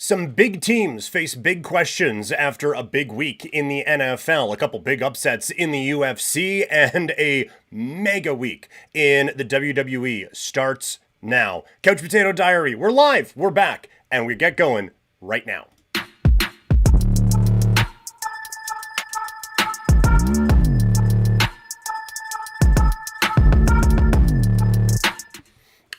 Some big teams face big questions after a big week in the NFL, a couple big upsets in the UFC, and a mega week in the WWE starts now. Couch Potato Diary, we're live, we're back, and we get going right now.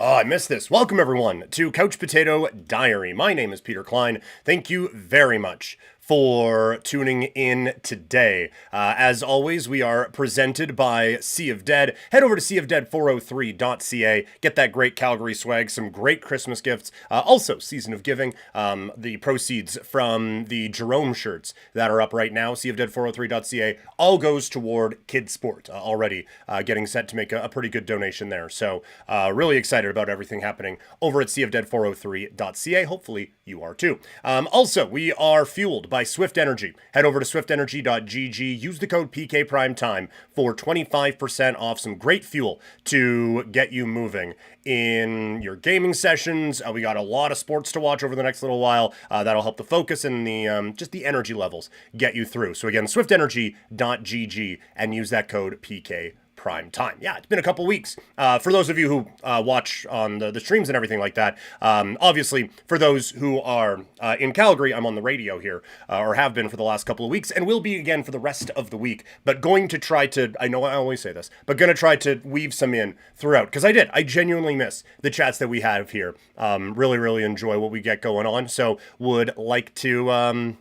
Oh, I missed this. Welcome, everyone, to Couch Potato Diary. My name is Peter Klein. Thank you very much for tuning in today. As always, we are presented by Sea of Dead. Head over to seaofdead403.ca. Get that great Calgary swag, some great Christmas gifts. Also, Season of Giving. The proceeds from the Jerome shirts that are up right now, seaofdead403.ca, all goes toward Kids Sport. Already getting set to make a pretty good donation there. So really excited about everything happening over at seaofdead403.ca. Hopefully you are too. Also, we are fueled by Swift Energy. Head over to swiftenergy.gg. Use the code PKPrimetime for 25% off some great fuel to get you moving in your gaming sessions. We got a lot of sports to watch over the next little while. That'll help the focus and the just the energy levels get you through. So again, swiftenergy.gg and use that code PK Prime Time. Yeah, it's been a couple weeks. For those of you who watch on the streams and everything like that, obviously, for those who are in Calgary, I'm on the radio here, or have been for the last couple of weeks, and will be again for the rest of the week, but going to try to, I know I always say this, but going to try to weave some in throughout, because I genuinely miss the chats that we have here. Really enjoy what we get going on, so would like to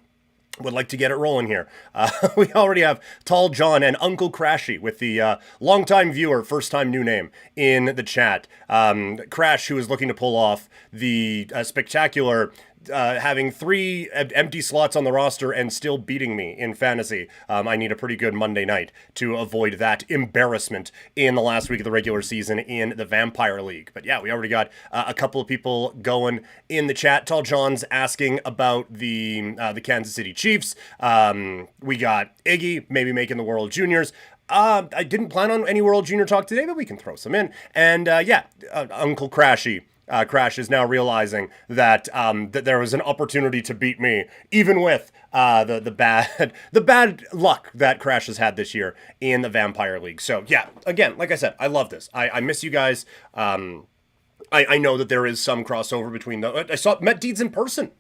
get it rolling here. We already have Tall John and Uncle Crashy with the longtime viewer, first time new name in the chat. Crash, who is looking to pull off the spectacular having 3 empty slots on the roster and still beating me in fantasy. I need a pretty good Monday night to avoid that embarrassment in the last week of the regular season in the Vampire League. But yeah, we already got a couple of people going in the chat. Tall John's asking about the Kansas City Chiefs. We got Iggy maybe making the World Juniors. I didn't plan on any World Junior talk today, but we can throw some in. And Uncle Crashy. Crash is now realizing that that there was an opportunity to beat me, even with the bad luck that Crash has had this year in the Vampire League. So yeah, again, like I said, I love this. I miss you guys. I know that there is some crossover between I met Deeds in person.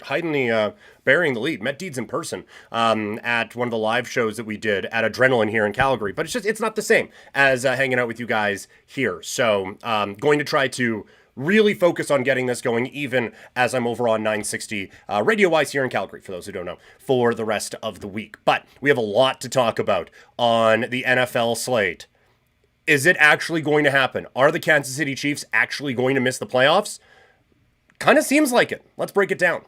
Hiding the burying the lead. Met Deeds in person at one of the live shows that we did at Adrenaline here in Calgary, but it's not the same as hanging out with you guys here. So going to try to really focus on getting this going, even as I'm over on 960 radio-wise here in Calgary, for those who don't know, for the rest of the week. But we have a lot to talk about on the NFL slate. Is it actually going to happen? Are the Kansas City Chiefs actually going to miss the playoffs? Kind of seems like it. Let's break it down.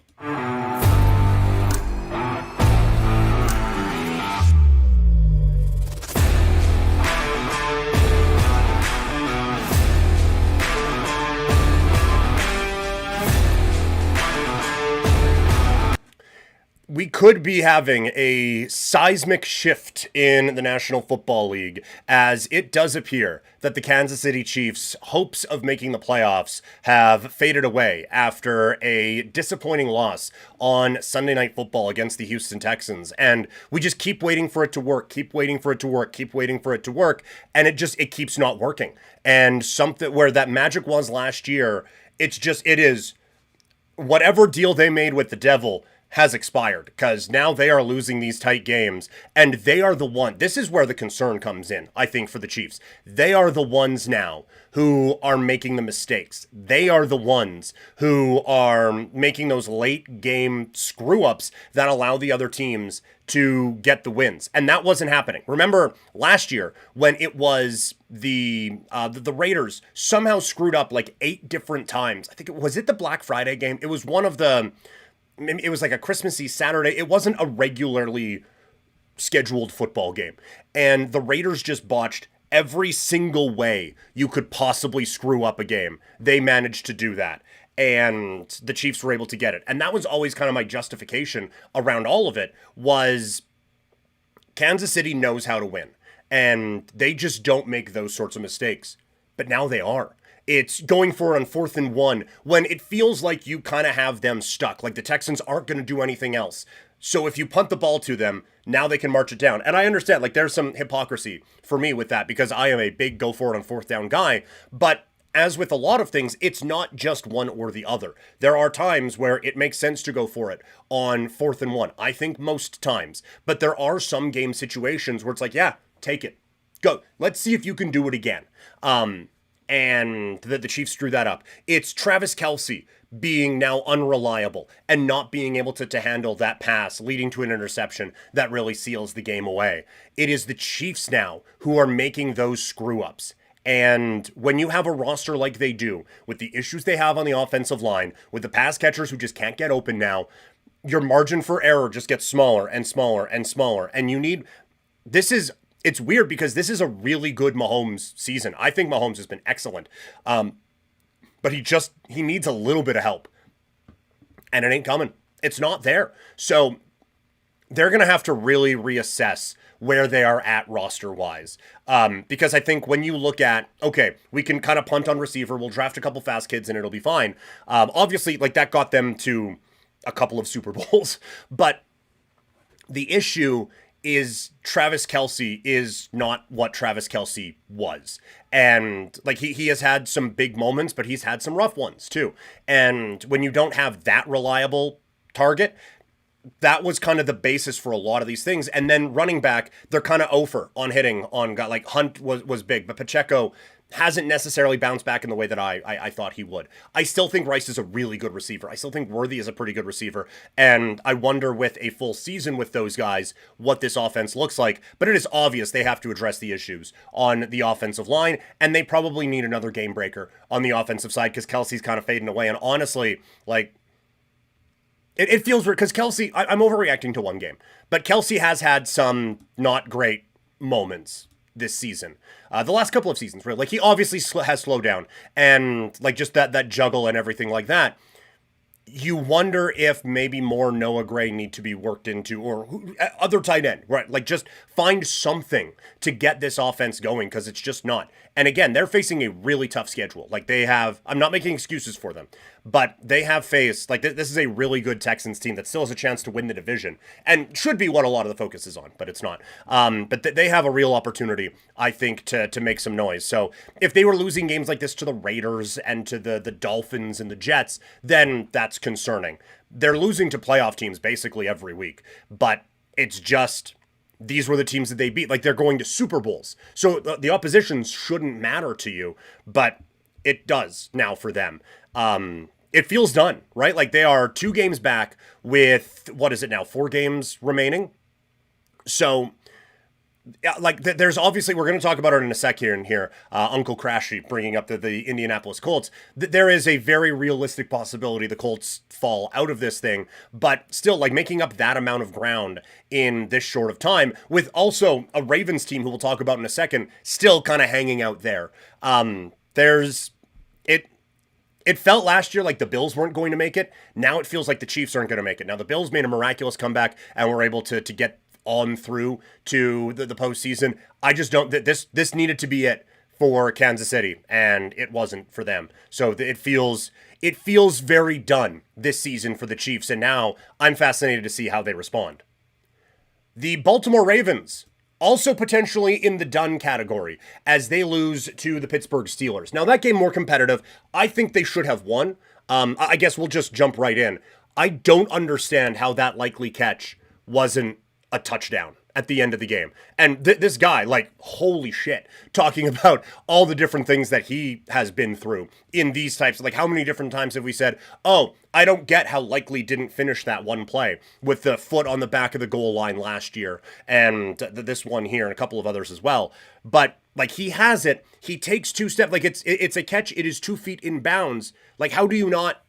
We could be having a seismic shift in the National Football League, as it does appear that the Kansas City Chiefs' hopes of making the playoffs have faded away after a disappointing loss on Sunday Night Football against the Houston Texans. And we just keep waiting for it to work, keep waiting for it to work, keep waiting for it to work, and it keeps not working. And something where that magic was last year, it is whatever deal they made with the devil has expired, because now they are losing these tight games, and they are the one. This is where the concern comes in, I think, for the Chiefs. They are the ones now who are making the mistakes. They are the ones who are making those late game screw-ups that allow the other teams to get the wins. And that wasn't happening. Remember last year when it was the Raiders somehow screwed up like 8 different times. I think was it the Black Friday game? It was one of the... It was like a Christmassy Saturday. It wasn't a regularly scheduled football game. And the Raiders just botched every single way you could possibly screw up a game. They managed to do that. And the Chiefs were able to get it. And that was always kind of my justification around all of it, was Kansas City knows how to win. And they just don't make those sorts of mistakes. But now they are. It's going for on 4th and 1 when it feels like you kind of have them stuck. Like the Texans aren't going to do anything else. So if you punt the ball to them, now they can march it down. And I understand, like, there's some hypocrisy for me with that, because I am a big go for it on 4th down guy. But as with a lot of things, it's not just one or the other. There are times where it makes sense to go for it on 4th and 1. I think most times. But there are some game situations where it's like, yeah, take it. Go. Let's see if you can do it again. And the Chiefs screw that up. It's Travis Kelce being now unreliable and not being able to handle that pass, leading to an interception that really seals the game away. It is the Chiefs now who are making those screw-ups. And when you have a roster like they do, with the issues they have on the offensive line, with the pass catchers who just can't get open now, your margin for error just gets smaller and smaller and smaller. And it's weird, because this is a really good Mahomes season. I think Mahomes has been excellent. But he needs a little bit of help. And it ain't coming. It's not there. So they're going to have to really reassess where they are at roster-wise. Because I think when you look at, okay, we can kind of punt on receiver, we'll draft a couple fast kids and it'll be fine. Obviously, like, that got them to a couple of Super Bowls. But the issue is Travis Kelce is not what Travis Kelce was. And like he has had some big moments, but he's had some rough ones too. And when you don't have that reliable target, that was kind of the basis for a lot of these things. And then running back, they're kind of over on hitting on guy like Hunt was big, but Pacheco hasn't necessarily bounced back in the way that I thought he would. I still think Rice is a really good receiver. I still think Worthy is a pretty good receiver. And I wonder with a full season with those guys, what this offense looks like. But it is obvious they have to address the issues on the offensive line. And they probably need another game breaker on the offensive side, because Kelsey's kind of fading away. And honestly, like, it feels weird, because Kelce, I'm overreacting to one game. But Kelce has had some not great moments this season. The last couple of seasons, really. Like, he obviously has slowed down. And, like, just that juggle and everything like that. you wonder if maybe more Noah Gray need to be worked into, or other tight end, right? Like, just find something to get this offense going, because it's just not. And again, they're facing a really tough schedule. Like, they have, I'm not making excuses for them, but they have faced, like, this is a really good Texans team that still has a chance to win the division, and should be what a lot of the focus is on, but it's not. But they have a real opportunity, I think, to make some noise. So if they were losing games like this to the Raiders and to the Dolphins and the Jets, then that's concerning. They're losing to playoff teams basically every week, but it's just, these were the teams that they beat. Like, they're going to Super Bowls. So the opposition shouldn't matter to you, but it does now for them. It feels done, right? Like, they are 2 games back with, what is it now, 4 games remaining? So, yeah, like, there's obviously, we're going to talk about it in a sec here, Uncle Crashy bringing up the Indianapolis Colts. There is a very realistic possibility the Colts fall out of this thing, but still, like, making up that amount of ground in this short of time, with also a Ravens team who we'll talk about in a second, still kind of hanging out there. It felt last year like the Bills weren't going to make it. Now it feels like the Chiefs aren't going to make it. Now the Bills made a miraculous comeback and were able to get on through to the postseason. I just don't, this needed to be it for Kansas City, and it wasn't for them. So it feels very done this season for the Chiefs, and now I'm fascinated to see how they respond. The Baltimore Ravens, also potentially in the done category, as they lose to the Pittsburgh Steelers. Now, that game more competitive. I think they should have won. I guess we'll just jump right in. I don't understand how that likely catch wasn't a touchdown at the end of the game. And this guy, like, holy shit, talking about all the different things that he has been through in these types. Like, how many different times have we said, oh, I don't get how Likely didn't finish that one play with the foot on the back of the goal line last year, and this one here and a couple of others as well. But, like, he has it. He takes 2 steps. Like, it's a catch. It is 2 feet in bounds. Like, how do you not,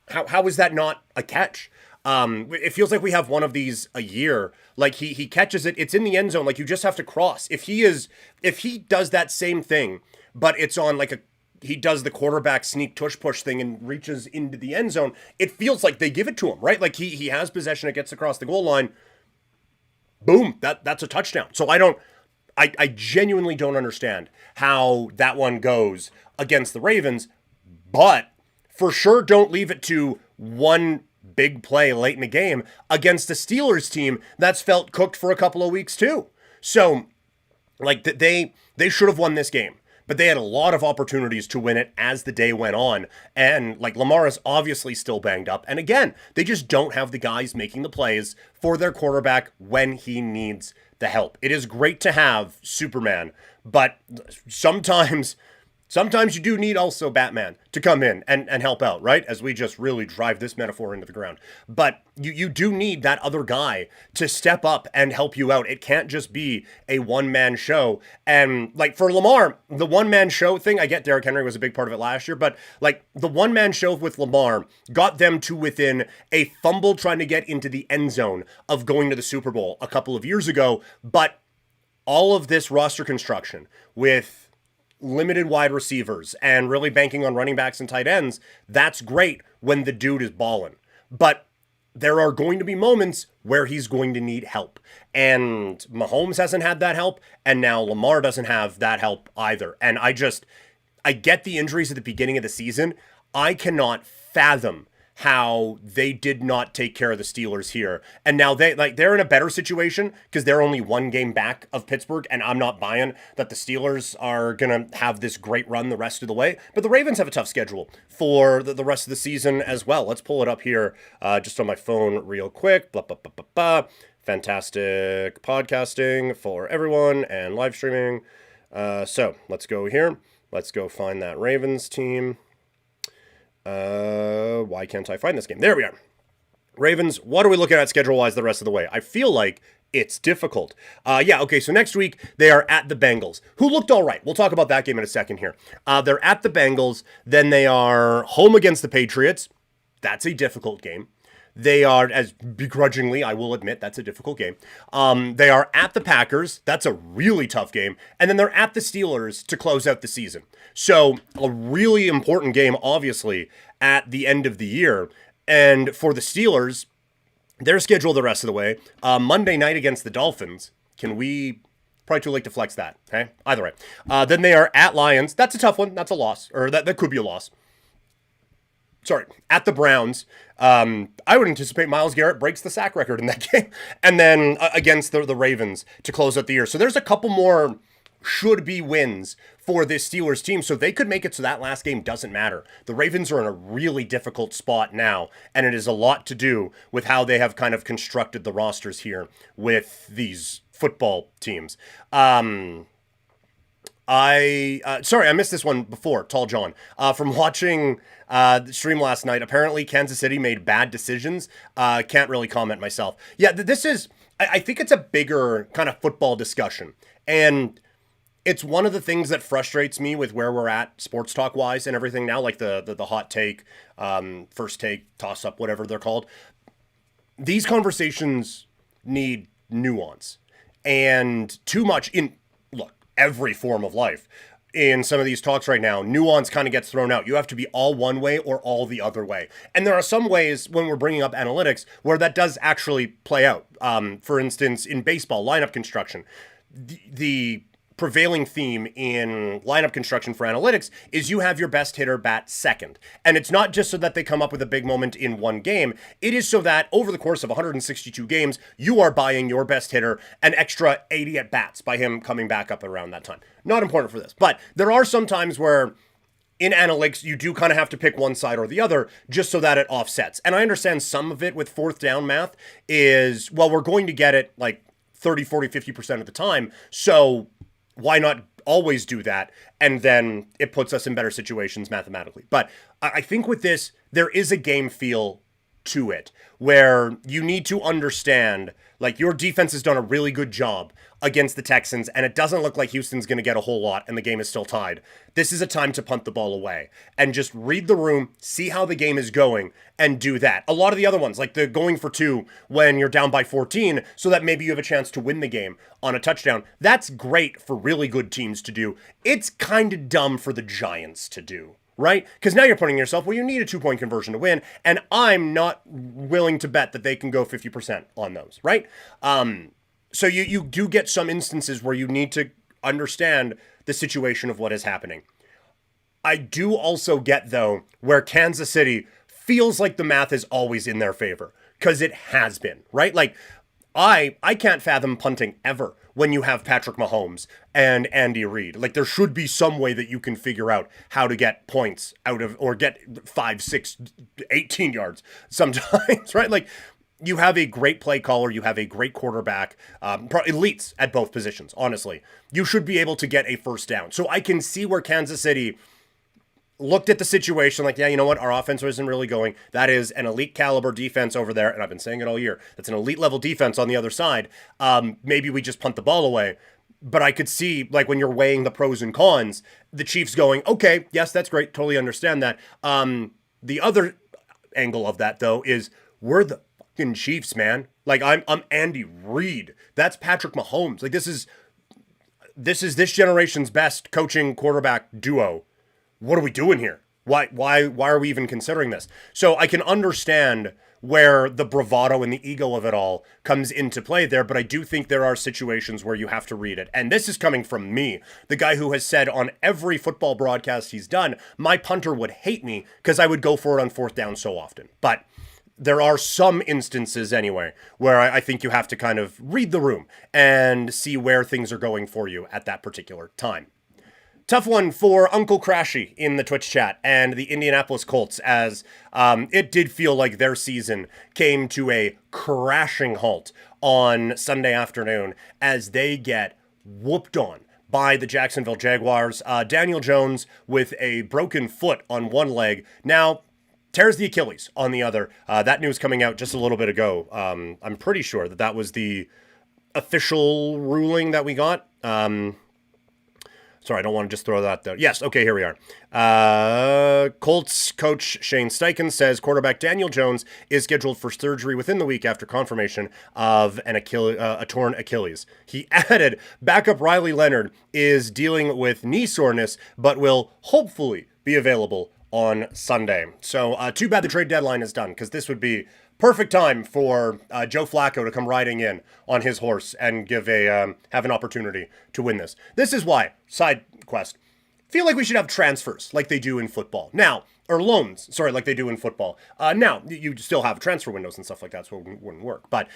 how is that not a catch? It feels like we have one of these a year. Like, he catches it, it's in the end zone. Like, you just have to cross. If he does that same thing, but it's on like he does the quarterback sneak tush push thing and reaches into the end zone, it feels like they give it to him, right? Like, he has possession, it gets across the goal line. Boom, that's a touchdown. So I genuinely don't understand how that one goes against the Ravens, but for sure don't leave it to one big play late in the game against the Steelers team that's felt cooked for a couple of weeks too. So, like, they should have won this game, but they had a lot of opportunities to win it as the day went on. And, like, Lamar is obviously still banged up. And again, they just don't have the guys making the plays for their quarterback when he needs the help. It is great to have Superman, but sometimes you do need also Batman to come in and help out, right? As we just really drive this metaphor into the ground. But you do need that other guy to step up and help you out. It can't just be a one-man show. And, like, for Lamar, the one-man show thing, I get Derrick Henry was a big part of it last year, but, like, the one-man show with Lamar got them to within a fumble trying to get into the end zone of going to the Super Bowl a couple of years ago. But all of this roster construction with limited wide receivers and really banking on running backs and tight ends, that's great when the dude is balling. But there are going to be moments where he's going to need help. And Mahomes hasn't had that help, and now Lamar doesn't have that help either. And I get the injuries at the beginning of the season. I cannot fathom how they did not take care of the Steelers here. And now they're in a better situation because they're only 1 game back of Pittsburgh, and I'm not buying that the Steelers are going to have this great run the rest of the way. But the Ravens have a tough schedule for the rest of the season as well. Let's pull it up here just on my phone real quick. Blah, blah, blah, blah, blah. Fantastic podcasting for everyone and live streaming. So let's go here. Let's go find that Ravens team. Why can't I find this game? There we are. Ravens, what are we looking at schedule-wise the rest of the way? I feel like it's difficult. Okay, so next week they are at the Bengals, who looked all right. We'll talk about that game in a second here. They're at the Bengals, then they are home against the Patriots. That's a difficult game. They are, as begrudgingly, I will admit, that's a difficult game. They are at the Packers. That's a really tough game. And then they're at the Steelers to close out the season. So a really important game, obviously, at the end of the year. And for the Steelers, their schedule the rest of the way, Monday night against the Dolphins. Can we... Probably too late to flex that, okay? Either way. Then they are at Lions. That's a tough one. That's a loss. Or that could be a loss. Sorry. At the Browns. I would anticipate Myles Garrett breaks the sack record in that game. And then against the Ravens to close out the year. So there's a couple more should-be wins for this Steelers team. So they could make it so that last game doesn't matter. The Ravens are in a really difficult spot now. And it is a lot to do with how they have kind of constructed the rosters here with these football teams. Sorry, I missed this one before, Tall John. From watching the stream last night, apparently Kansas City made bad decisions. Can't really comment myself. Yeah, this is, I think it's a bigger kind of football discussion. And it's one of the things that frustrates me with where we're at sports talk wise and everything now, like the hot take, first take, toss up, whatever they're called. These conversations need nuance. And too much in, look, every form of life. In some of these talks right now, nuance kind of gets thrown out. You have to be all one way or all the other way. And there are some ways when we're bringing up analytics where that does actually play out. For instance, in baseball, lineup construction, the prevailing theme in lineup construction for analytics is you have your best hitter bat second. And it's not just so that they come up with a big moment in one game. It is so that over the course of 162 games, you are buying your best hitter an extra 80 at bats by him coming back up around that time. Not important for this, but there are some times where in analytics, you do kind of have to pick one side or the other just so that it offsets. And I understand some of it with fourth down math is, well, we're going to get it like 30, 40, 50% of the time. So why not always do that? And then it puts us in better situations mathematically. But I think with this, there is a game feel to it where you need to understand, like, your defense has done a really good job against the Texans, and it doesn't look like Houston's going to get a whole lot, and the game is still tied. This is a time to punt the ball away and just read the room, see how the game is going, and do that. A lot of the other ones, like the going for two when you're down by 14, so that maybe you have a chance to win the game on a touchdown, that's great for really good teams to do. It's kind of dumb for the Giants to do. Right? Because now you're putting yourself, well, you need a 2-point conversion to win, and I'm not willing to bet that they can go 50% on those, right? So you do get some instances where you need to understand the situation of what is happening. I do also get, though, where Kansas City feels like the math is always in their favor, because it has been, right? Like, I can't fathom punting ever when you have Patrick Mahomes and Andy Reid. Like, there should be some way that you can figure out how to get points out of, or get 5, 6, 18 yards sometimes, right? Like, you have a great play caller, you have a great quarterback, elites at both positions, honestly. You should be able to get a first down. So I can see where Kansas City looked at the situation like, yeah, you know what? Our offense isn't really going. That is an elite caliber defense over there. And I've been saying it all year. That's an elite level defense on the other side. Maybe we just punt the ball away. But I could see, like, when you're weighing the pros and cons, the Chiefs going, okay, yes, that's great. Totally understand that. The other angle of that, though, is we're the fucking Chiefs, man. Like, I'm Andy Reid. That's Patrick Mahomes. Like, this is this generation's best coaching quarterback duo. What are we doing here? Why are we even considering this? So I can understand where the bravado and the ego of it all comes into play there, but I do think there are situations where you have to read it. And this is coming from me, the guy who has said on every football broadcast he's done, my punter would hate me because I would go for it on fourth down so often. But there are some instances anyway where I think you have to kind of read the room and see where things are going for you at that particular time. Tough one for Uncle Crashy in the Twitch chat and the Indianapolis Colts, as it did feel like their season came to a crashing halt on Sunday afternoon as they get whooped on by the Jacksonville Jaguars. Daniel Jones with a broken foot on one leg now tears the Achilles on the other. That news coming out just a little bit ago. I'm pretty sure that was the official ruling that we got. Sorry, I don't want to just throw that there. Yes, okay, here we are. Colts coach Shane Steichen says quarterback Daniel Jones is scheduled for surgery within the week after confirmation of a torn Achilles. He added, backup Riley Leonard is dealing with knee soreness, but will hopefully be available on Sunday. So too bad the trade deadline is done, because this would be perfect time for Joe Flacco to come riding in on his horse and have an opportunity to win this. This is why, side quest, feel like we should have transfers like they do in football now, or loans, sorry, like they do in football. Now you still have transfer windows and stuff like that, so it wouldn't work. But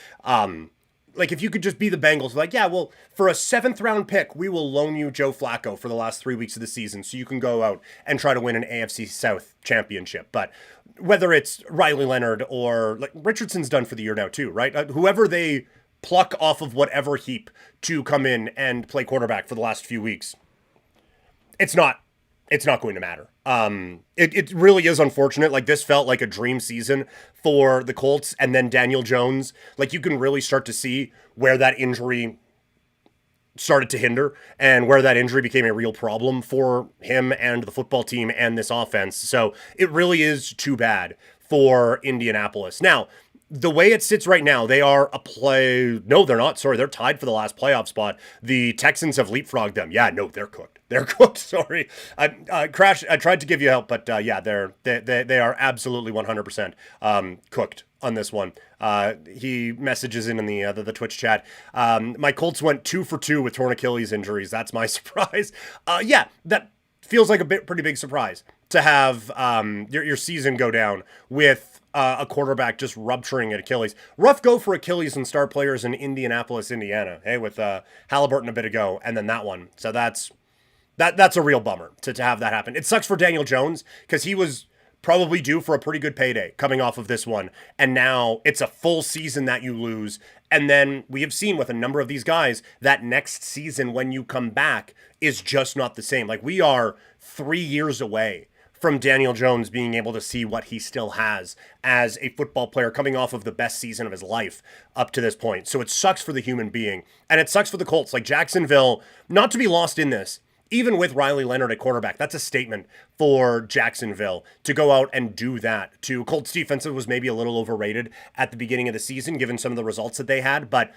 like if you could just be the Bengals, like, yeah, well, for a 7th round pick, we will loan you Joe Flacco for the last 3 weeks of the season, so you can go out and try to win an AFC South championship. But whether it's Riley Leonard or like Richardson's done for the year now too, right? Whoever they pluck off of whatever heap to come in and play quarterback for the last few weeks, it's not going to matter. It really is unfortunate. Like, this felt like a dream season for the Colts, and then Daniel Jones, like, you can really start to see where that injury started to hinder and where that injury became a real problem for him and the football team and this offense. So it really is too bad for Indianapolis. Now, the way it sits right now, they are no, they're not. Sorry, they're tied for the last playoff spot. The Texans have leapfrogged them. Yeah, no, they're cooked. They're cooked. Sorry, Crash. I tried to give you help, but yeah, they are absolutely 100% cooked on this one. He messages in the Twitch chat. My Colts went 2 for 2 with torn Achilles injuries. That's my surprise. Yeah, that feels like a pretty big surprise to have your season go down with a quarterback just rupturing at Achilles. Rough go for Achilles and star players in Indianapolis, Indiana. Hey, with Halliburton a bit ago, and then that one. So that's a real bummer to have that happen. It sucks for Daniel Jones, because he was probably due for a pretty good payday coming off of this one, and now it's a full season that you lose. And then we have seen with a number of these guys that next season, when you come back, is just not the same. Like, we are 3 years away from Daniel Jones being able to see what he still has as a football player, coming off of the best season of his life up to this point. So it sucks for the human being, and it sucks for the Colts. Like, Jacksonville, not to be lost in this, even with Riley Leonard at quarterback, that's a statement for Jacksonville to go out and do that. To Colts defense, it was maybe a little overrated at the beginning of the season, given some of the results that they had, but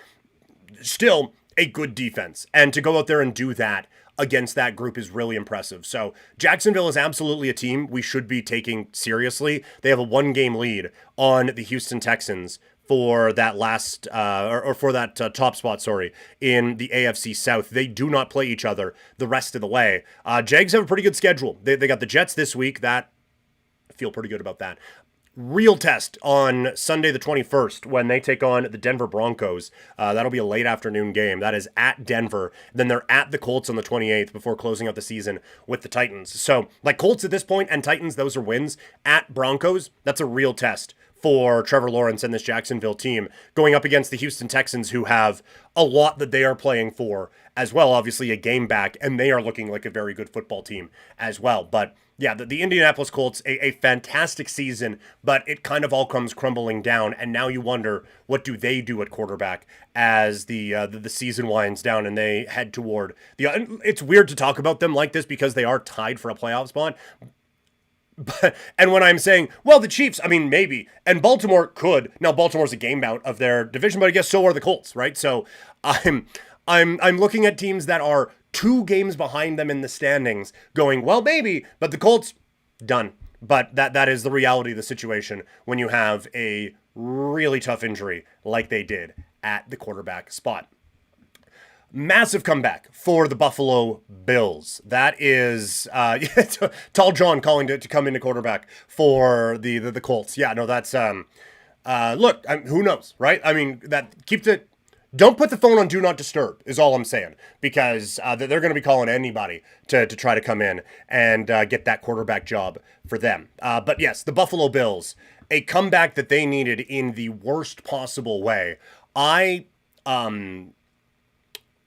still a good defense. And to go out there and do that against that group is really impressive. So Jacksonville is absolutely a team we should be taking seriously. They have a 1-game lead on the Houston Texans for that last, for that top spot, in the AFC South. They do not play each other the rest of the way. Jags have a pretty good schedule. They got the Jets this week. I feel pretty good about that. Real test on Sunday the 21st when they take on the Denver Broncos. That'll be a late afternoon game. That is at Denver. Then they're at the Colts on the 28th before closing out the season with the Titans. So, like, Colts at this point and Titans, those are wins. At Broncos, that's a real test for Trevor Lawrence and this Jacksonville team, going up against the Houston Texans, who have a lot that they are playing for as well. Obviously a game back, and they are looking like a very good football team as well. But yeah, the Indianapolis Colts, a fantastic season, but it kind of all comes crumbling down. And now you wonder, what do they do at quarterback as the season winds down and they head toward it's weird to talk about them like this because they are tied for a playoff spot. And when I'm saying, well, the Chiefs, I mean, maybe, and Baltimore could. Now, Baltimore's a game out of their division, but I guess so are the Colts, right? So I'm looking at teams that are 2 games behind them in the standings, going, well, maybe, but the Colts, done. But that is the reality of the situation when you have a really tough injury like they did at the quarterback spot. Massive comeback for the Buffalo Bills. That is Tall John calling to come into quarterback for the Colts. Yeah, no, that's look, who knows, right? I mean, don't put the phone on Do Not Disturb is all I'm saying, because they're going to be calling anybody to try to come in and get that quarterback job for them. But yes, the Buffalo Bills, a comeback that they needed in the worst possible way. I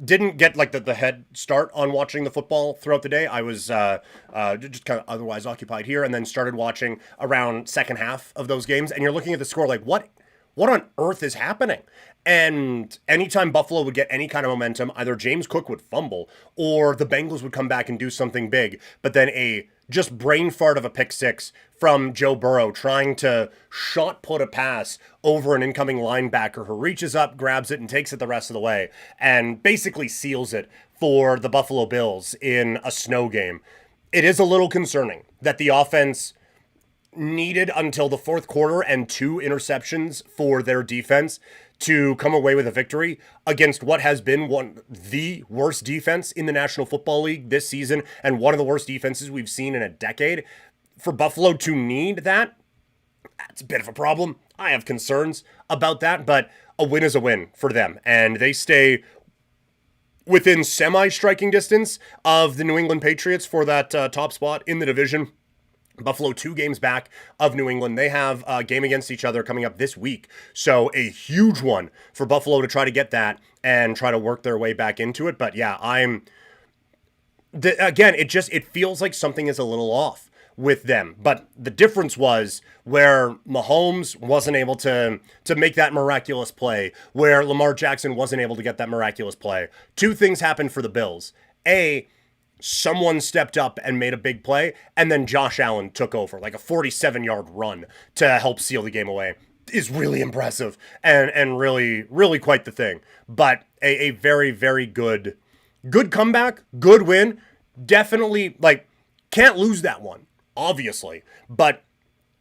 didn't get like the head start on watching the football throughout the day. I was just kind of otherwise occupied here, and then started watching around second half of those games. And you're looking at the score like, what on earth is happening? And anytime Buffalo would get any kind of momentum, either James Cook would fumble or the Bengals would come back and do something big. But then a just brain fart of a pick six from Joe Burrow trying to shot put a pass over an incoming linebacker who reaches up, grabs it, and takes it the rest of the way and basically seals it for the Buffalo Bills in a snow game. It is a little concerning that the offense needed until the fourth quarter and 2 interceptions for their defense to come away with a victory against what has been the worst defense in the National Football League this season and one of the worst defenses we've seen in a decade. For Buffalo to need that, that's a bit of a problem. I have concerns about that, but a win is a win for them, and they stay within semi-striking distance of the New England Patriots for that top spot in the division. Buffalo 2 games back of New England. They have a game against each other coming up this week. So a huge one for Buffalo to try to get that and try to work their way back into it. But yeah, again, it feels like something is a little off with them. But the difference was where Mahomes wasn't able to make that miraculous play, where Lamar Jackson wasn't able to get that miraculous play. 2 things happened for the Bills. Someone stepped up and made a big play, and then Josh Allen took over, like a 47-yard run to help seal the game away. Is really impressive and really, really quite the thing. But a very, very good comeback, good win. Definitely, can't lose that one, obviously. But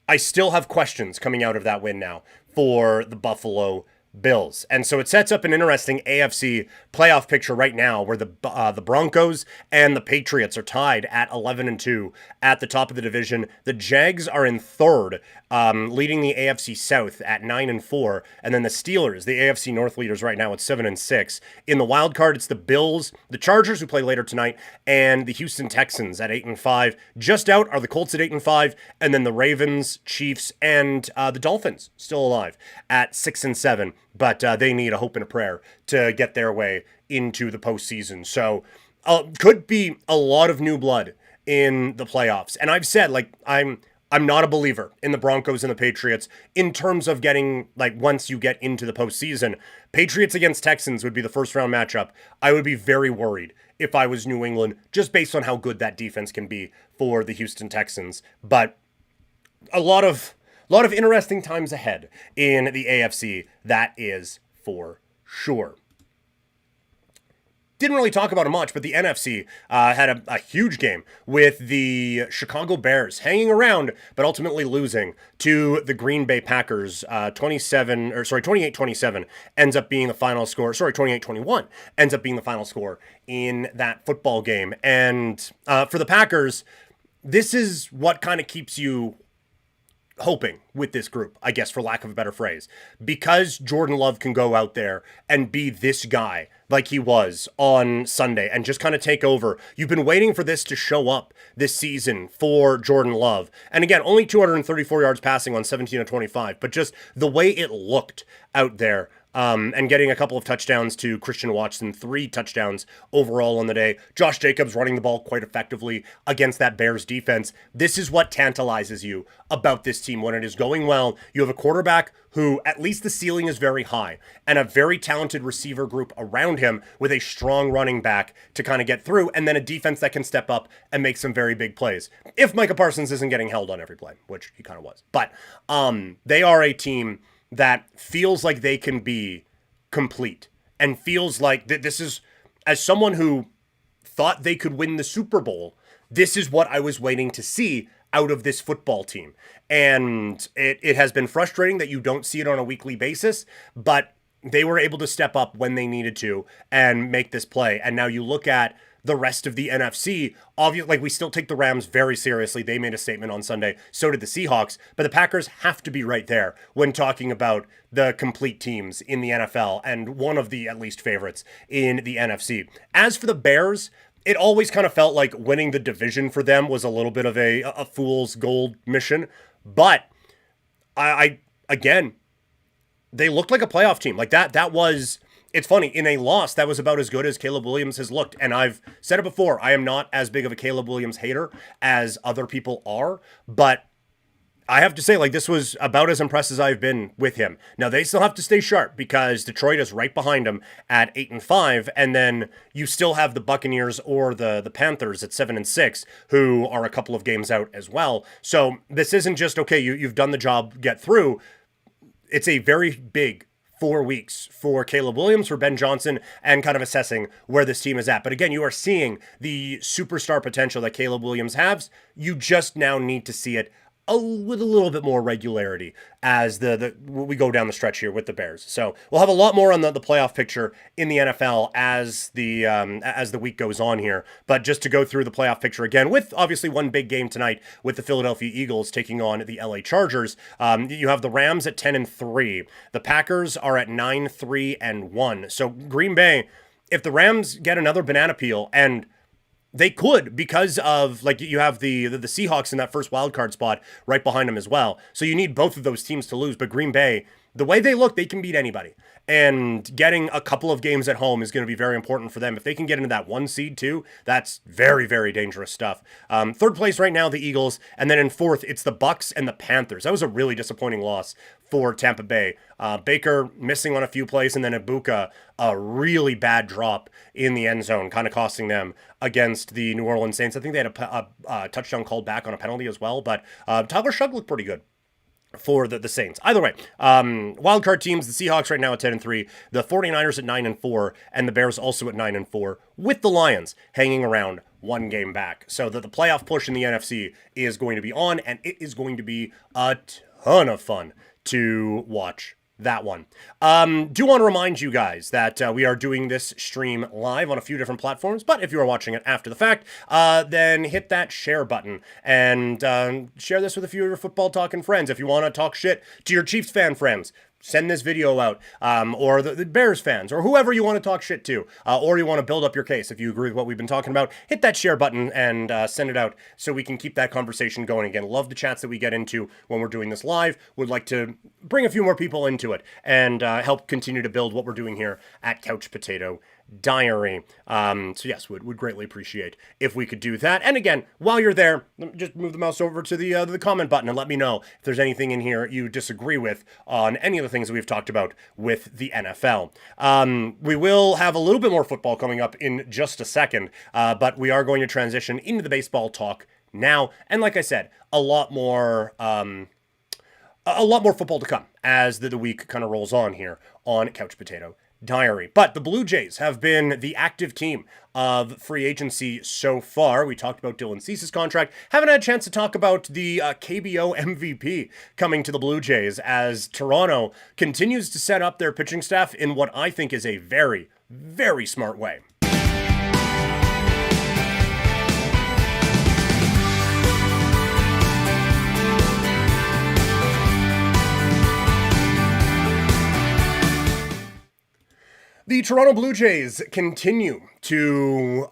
I still have questions coming out of that win now for the Buffalo Bills. And so it sets up an interesting AFC playoff picture right now where the Broncos and the Patriots are tied at 11-2 at the top of the division. The Jags are in third, leading the AFC South at 9-4. And then the Steelers, the AFC North leaders right now at 7-6. In the wild card, it's the Bills, the Chargers, who play later tonight, and the Houston Texans at 8-5. Just out are the Colts at 8-5, and then the Ravens, Chiefs, and the Dolphins still alive at 6-7. But they need a hope and a prayer to get their way into the postseason. So could be a lot of new blood in the playoffs. And I've said, I'm not a believer in the Broncos and the Patriots in terms of getting, once you get into the postseason. Patriots against Texans would be the first round matchup. I would be very worried if I was New England, just based on how good that defense can be for the Houston Texans. But a lot of interesting times ahead in the AFC, that is for sure. Didn't really talk about it much, but the NFC had a huge game with the Chicago Bears hanging around, but ultimately losing to the Green Bay Packers. 28-27 ends up being the final score. 28-21 ends up being the final score in that football game. And for the Packers, this is what kind of keeps you hoping with this group, I guess, for lack of a better phrase, because Jordan Love can go out there and be this guy like he was on Sunday and just kind of take over. You've been waiting for this to show up this season for Jordan Love. And again, only 234 yards passing on 17 of 25, but just the way it looked out there. And getting a couple of touchdowns to Christian Watson, 3 touchdowns overall on the day. Josh Jacobs running the ball quite effectively against that Bears defense. This is what tantalizes you about this team when it is going well. You have a quarterback who at least the ceiling is very high and a very talented receiver group around him with a strong running back to kind of get through, and then a defense that can step up and make some very big plays. If Micah Parsons isn't getting held on every play, which he kind of was. But they are a team that feels like they can be complete and feels like this is, as someone who thought they could win the Super Bowl, this is what I was waiting to see out of this football team. And it has been frustrating that you don't see it on a weekly basis, but they were able to step up when they needed to and make this play. And now you look at the rest of the NFC, obviously, we still take the Rams very seriously. They made a statement on Sunday. So did the Seahawks. But the Packers have to be right there when talking about the complete teams in the NFL and one of the, at least, favorites in the NFC. As for the Bears, it always kind of felt like winning the division for them was a little bit of a fool's gold mission. But I again, they looked like a playoff team. That was... It's funny, in a loss, that was about as good as Caleb Williams has looked. And I've said it before, I am not as big of a Caleb Williams hater as other people are. But I have to say, this was about as impressed as I've been with him. Now, they still have to stay sharp because Detroit is right behind them at 8-5. And then you still have the Buccaneers or the Panthers at 7-6, who are a couple of games out as well. So this isn't just, okay, you've done the job, get through. It's a very big 4 weeks for Caleb Williams, for Ben Johnson, and kind of assessing where this team is at. But again, you are seeing the superstar potential that Caleb Williams has. You just now need to see it with a little bit more regularity as the we go down the stretch here with the Bears. So we'll have a lot more on the playoff picture in the NFL as the week goes on here. But just to go through the playoff picture again, with obviously one big game tonight with the Philadelphia Eagles taking on the LA Chargers. You have the Rams at 10-3. The Packers are at 9-3-1. So Green Bay, if the Rams get another banana peel, and they could, because of, like, you have the Seahawks in that first wild card spot right behind them as well. So you need both of those teams to lose. But Green Bay, the way they look, they can beat anybody. And getting a couple of games at home is going to be very important for them. If they can get into that 1 seed too, that's very, very dangerous stuff. Third place right now, the Eagles. And then in fourth, it's the Bucks and the Panthers. That was a really disappointing loss for Tampa Bay. Baker missing on a few plays, and then Ibuka, a really bad drop in the end zone, kind of costing them against the New Orleans Saints. I think they had a touchdown called back on a penalty as well, but Tyler Shugg looked pretty good for the Saints. Either way, wildcard teams, the Seahawks right now at 10-3, the 49ers at 9-4, and the Bears also at 9-4, with the Lions hanging around one game back. So the playoff push in the NFC is going to be on, and it is going to be a ton of fun to watch that one. Do want to remind you guys that we are doing this stream live on a few different platforms, but if you are watching it after the fact, then hit that share button and share this with a few of your football talking friends. If you want to talk shit to your Chiefs fan friends, send this video out, or the Bears fans, or whoever you want to talk shit to, or you want to build up your case. If you agree with what we've been talking about, hit that share button and send it out so we can keep that conversation going. Again, love the chats that we get into when we're doing this live. Would like to bring a few more people into it and help continue to build what we're doing here at Couch Potato Diary. So yes, would greatly appreciate if we could do that. And again, while you're there, just move the mouse over to the comment button and let me know if there's anything in here you disagree with on any of the things that we've talked about with the NFL. We will have a little bit more football coming up in just a second, but we are going to transition into the baseball talk now. And like I said, a lot more football to come as the week kind of rolls on here on Couch Potato Diary. But the Blue Jays have been the active team of free agency so far. We talked about Dylan Cease's contract. Haven't had a chance to talk about the KBO MVP coming to the Blue Jays as Toronto continues to set up their pitching staff in what I think is a very, very smart way. The Toronto Blue Jays continue to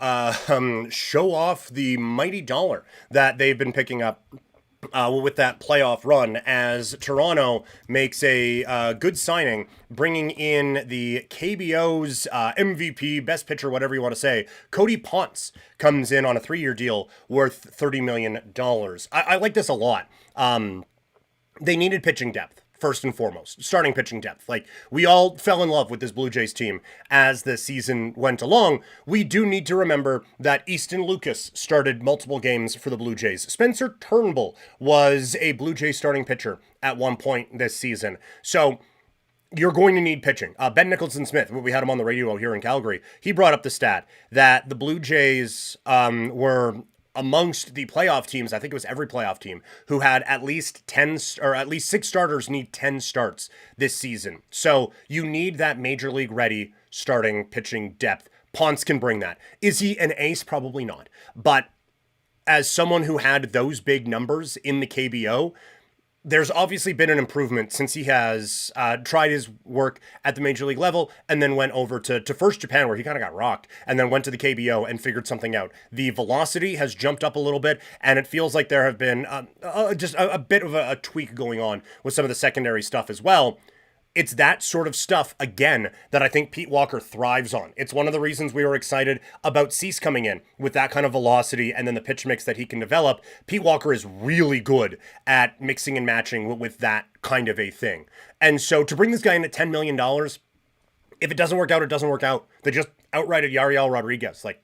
show off the mighty dollar that they've been picking up with that playoff run, as Toronto makes a good signing, bringing in the KBO's MVP, best pitcher, whatever you want to say. Cody Ponce comes in on a 3-year deal worth $30 million. I like this a lot. They needed pitching depth. First and foremost, starting pitching depth. Like, we all fell in love with this Blue Jays team as the season went along. We do need to remember that Easton Lucas started multiple games for the Blue Jays. Spencer Turnbull was a Blue Jays starting pitcher at one point this season. So you're going to need pitching. Ben Nicholson-Smith, we had him on the radio here in Calgary, he brought up the stat that the Blue Jays were amongst the playoff teams. I think it was every playoff team who had at least 10 or at least 6 starters need 10 starts this season. So you need that major league ready starting pitching depth. Ponce can bring that. Is he an ace? Probably not. But as someone who had those big numbers in the KBO, there's obviously been an improvement since he has tried his work at the major league level and then went over to first Japan, where he kind of got rocked, and then went to the KBO and figured something out. The velocity has jumped up a little bit, and it feels like there have been just a bit of a tweak going on with some of the secondary stuff as well. It's that sort of stuff, again, that I think Pete Walker thrives on. It's one of the reasons we were excited about Cease coming in with that kind of velocity and then the pitch mix that he can develop. Pete Walker is really good at mixing and matching with that kind of a thing. And so to bring this guy in at $10 million, if it doesn't work out, it doesn't work out. They just outrighted Yariel Rodriguez. Like,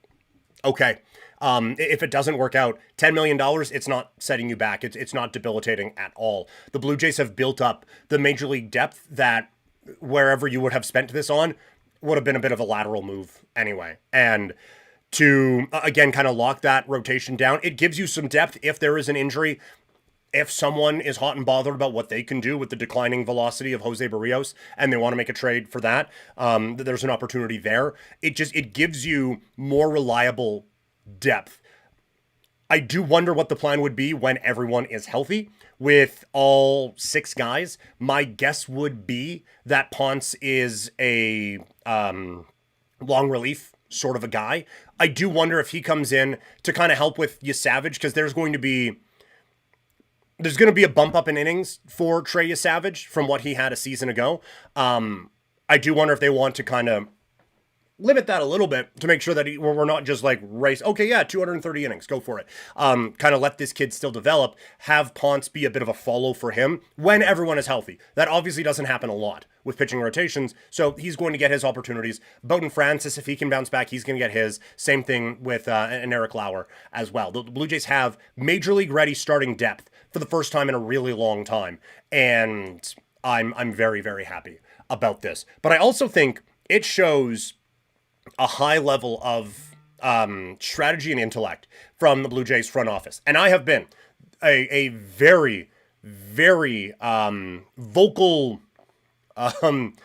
okay. If it doesn't work out, $10 million, it's not setting you back. It's not debilitating at all. The Blue Jays have built up the major league depth that wherever you would have spent this on would have been a bit of a lateral move anyway. And to, again, kind of lock that rotation down, it gives you some depth if there is an injury. if someone is hot and bothered about what they can do with the declining velocity of Jose Barrios and they want to make a trade for that, there's an opportunity there. It gives you more reliable depth. I do wonder what the plan would be when everyone is healthy with all 6 guys. My guess would be that Ponce is a long relief sort of a guy. I do wonder if he comes in to kind of help with Yasavage, because there's going to be a bump up in innings for Trey Yasavage from what he had a season ago. I do wonder if they want to kind of limit that a little bit to make sure that we're not just like race. Okay, yeah, 230 innings, go for it. Kind of let this kid still develop. Have Ponce be a bit of a follow for him when everyone is healthy. That obviously doesn't happen a lot with pitching rotations, so he's going to get his opportunities. Bowden Francis, if he can bounce back, he's going to get his. Same thing with an Eric Lauer as well. The Blue Jays have major league ready starting depth for the first time in a really long time, and I'm very, very happy about this. But I also think it shows a high level of strategy and intellect from the Blue Jays front office. And I have been a very, very vocal, I don't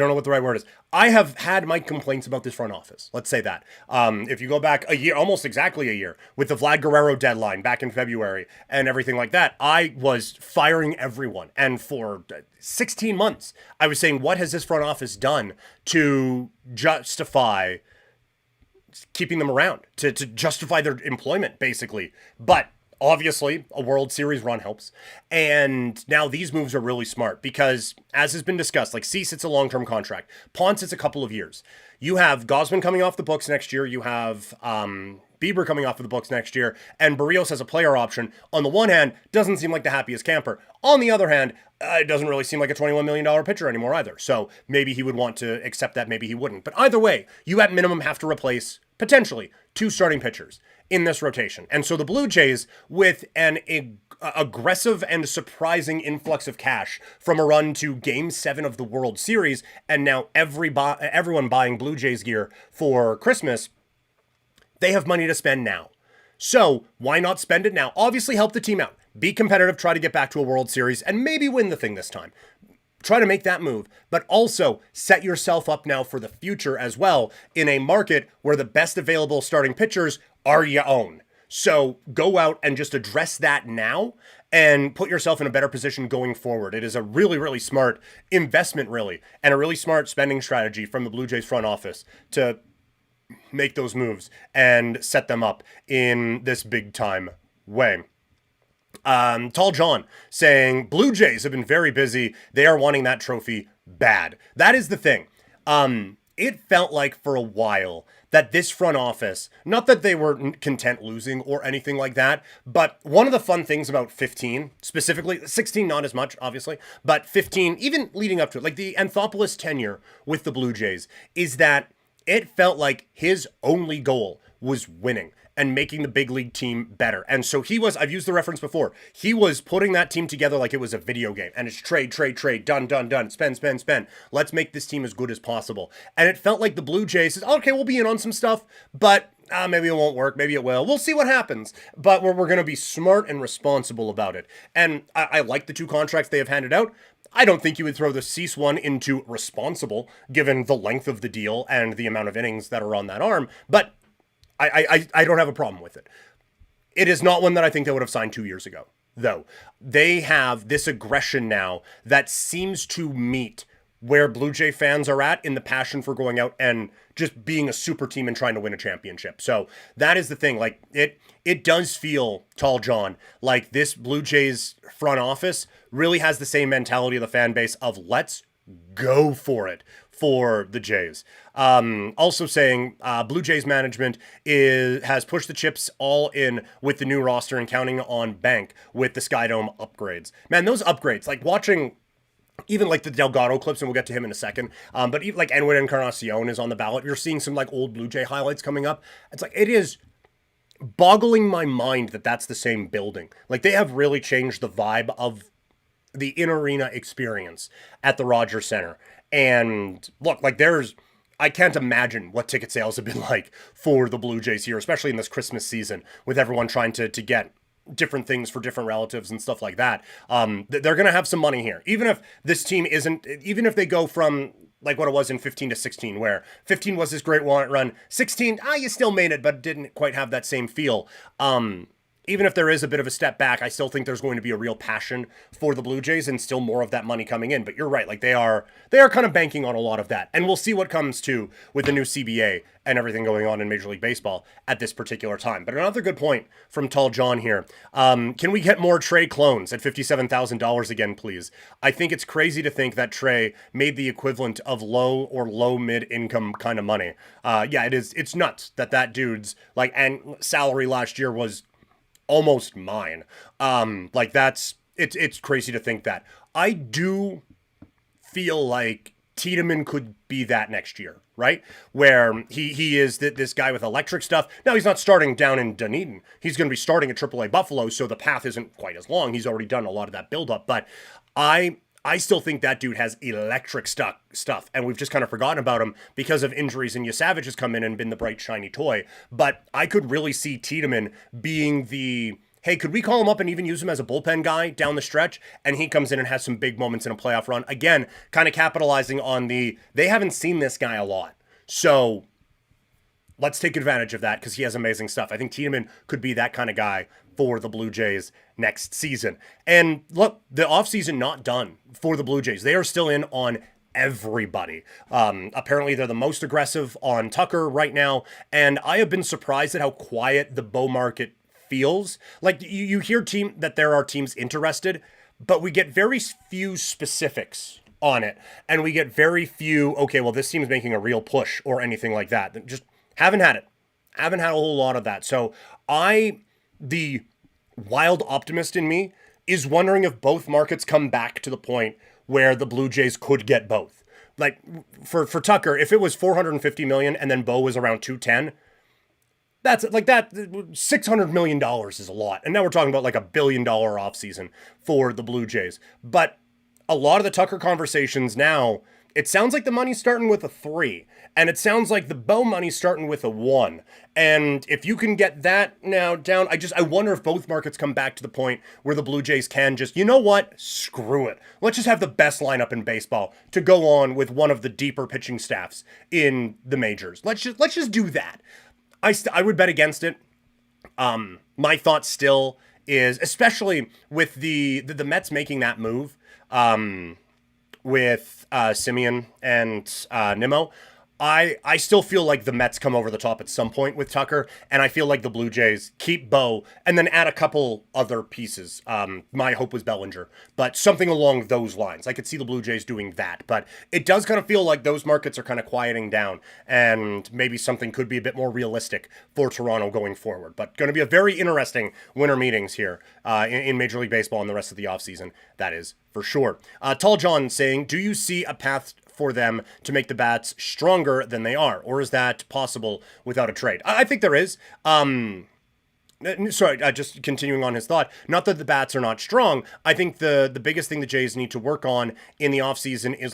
know what the right word is. I have had my complaints about this front office. Let's say that. If you go back a year, almost exactly a year, with the Vlad Guerrero deadline back in February and everything like that, I was firing everyone. And for 16 months, I was saying, what has this front office done to justify keeping them around, to justify their employment, basically? But obviously, a World Series run helps. And now these moves are really smart because, as has been discussed, like Cease, it's a long-term contract. Ponce, it's a couple of years. You have Gosman coming off the books next year. You have Bieber coming off of the books next year. And Barrios as a player option. On the one hand, doesn't seem like the happiest camper. On the other hand, it doesn't really seem like a $21 million pitcher anymore either. So maybe he would want to accept that, maybe he wouldn't. But either way, you at minimum have to replace, potentially, 2 starting pitchers in this rotation. And so the Blue Jays, with an aggressive and surprising influx of cash from a run to Game 7 of the World Series, and now everyone buying Blue Jays gear for Christmas, they have money to spend now. So why not spend it now? Obviously help the team out. Be competitive, try to get back to a World Series, and maybe win the thing this time. Try to make that move, but also set yourself up now for the future as well in a market where the best available starting pitchers are your own. So go out and just address that now and put yourself in a better position going forward. It is a really, really smart investment, really, and a really smart spending strategy from the Blue Jays front office to make those moves and set them up in this big time way. Tall John saying Blue Jays have been very busy. They are wanting that trophy bad. That is the thing. It felt like for a while that this front office, not that they were content losing or anything like that, but one of the fun things about 15, specifically 16, not as much, obviously, but 15, even leading up to it, like the Anthopoulos tenure with the Blue Jays, is that it felt like his only goal was winning and making the big league team better. And so I've used the reference before, he was putting that team together like it was a video game. And it's trade, done, spend. Let's make this team as good as possible. And it felt like the Blue Jays says, okay, we'll be in on some stuff, but maybe it won't work, maybe it will. We'll see what happens. But we're going to be smart and responsible about it. And I like the 2 contracts they have handed out. I don't think you would throw the Cease one into responsible, given the length of the deal and the amount of innings that are on that arm. But I don't have a problem with it. It is not one that I think they would have signed 2 years ago, though. They have this aggression now that seems to meet where Blue Jay fans are at in the passion for going out and just being a super team and trying to win a championship. So that is the thing. Like it does feel, Tall John, like this Blue Jays front office really has the same mentality of the fan base of let's go for it for the Jays. Also saying Blue Jays management has pushed the chips all in with the new roster and counting on bank with the Skydome upgrades. Man, those upgrades, like watching even like the Delgado clips, and we'll get to him in a second, but even like Edwin Encarnacion is on the ballot. You're seeing some like old Blue Jay highlights coming up. It's like, it is boggling my mind that that's the same building. Like they have really changed the vibe of the in-arena experience at the Rogers Center. And look, like I can't imagine what ticket sales have been like for the Blue Jays here, especially in this Christmas season with everyone trying to get different things for different relatives and stuff like that. They're going to have some money here. Even if this team isn't, even if they go from like what it was in 15 to 16, where 15 was this great run, 16, you still made it, but didn't quite have that same feel. Even if there is a bit of a step back, I still think there's going to be a real passion for the Blue Jays and still more of that money coming in. But you're right, like they are kind of banking on a lot of that. And we'll see what comes to with the new CBA and everything going on in Major League Baseball at this particular time. But another good point from Tall John here. Can we get more Trey clones at $57,000 again, please? I think it's crazy to think that Trey made the equivalent of low or low mid income kind of money. Yeah, it is. It's nuts that dude's like and salary last year was almost mine. Like it's crazy to think that. I do feel like Tiedemann could be that next year, right? Where he is this guy with electric stuff. Now he's not starting down in Dunedin. He's going to be starting at AAA Buffalo, so the path isn't quite as long. He's already done a lot of that buildup, but I still think that dude has electric stuff, and we've just kind of forgotten about him because of injuries, and Yasavage has come in and been the bright, shiny toy. But I could really see Tiedemann being the, hey, could we call him up and even use him as a bullpen guy down the stretch? And he comes in and has some big moments in a playoff run. Again, kind of capitalizing on they haven't seen this guy a lot. So let's take advantage of that because he has amazing stuff. I think Tiedemann could be that kind of guy for the Blue Jays next season. And look, the offseason not done for the Blue Jays. They are still in on everybody. Apparently they're the most aggressive on Tucker right now. And I have been surprised at how quiet the Bo market feels. Like you hear that there are teams interested, but we get very few specifics on it. And we get very few, okay, well, this team's making a real push or anything like that. Just haven't had it. Haven't had a whole lot of that. So the wild optimist in me is wondering if both markets come back to the point where the Blue Jays could get both. Like for Tucker, if it was $450 million and then Bo was around 210, that's like that $600 million is a lot. And now we're talking about like $1 billion offseason for the Blue Jays. But a lot of the Tucker conversations now, it sounds like the money's starting with a 3. And it sounds like the Bo money's starting with a 1. And if you can get that now down, I wonder if both markets come back to the point where the Blue Jays can just, you know what? Screw it. Let's just have the best lineup in baseball to go on with one of the deeper pitching staffs in the majors. Let's just do that. I would bet against it. My thought still is, especially with the Mets making that move, with Simeon and Nimmo, I still feel like the Mets come over the top at some point with Tucker, and I feel like the Blue Jays keep Bo and then add a couple other pieces. My hope was Bellinger, but something along those lines. I could see the Blue Jays doing that, but it does kind of feel like those markets are kind of quieting down, and maybe something could be a bit more realistic for Toronto going forward. But going to be a very interesting winter meetings here in Major League Baseball and the rest of the offseason, that is for sure. Tall John saying, do you see a path for them to make the bats stronger than they are? Or is that possible without a trade? I think there is. Sorry, just continuing on his thought. Not that the bats are not strong. I think the biggest thing the Jays need to work on in the offseason is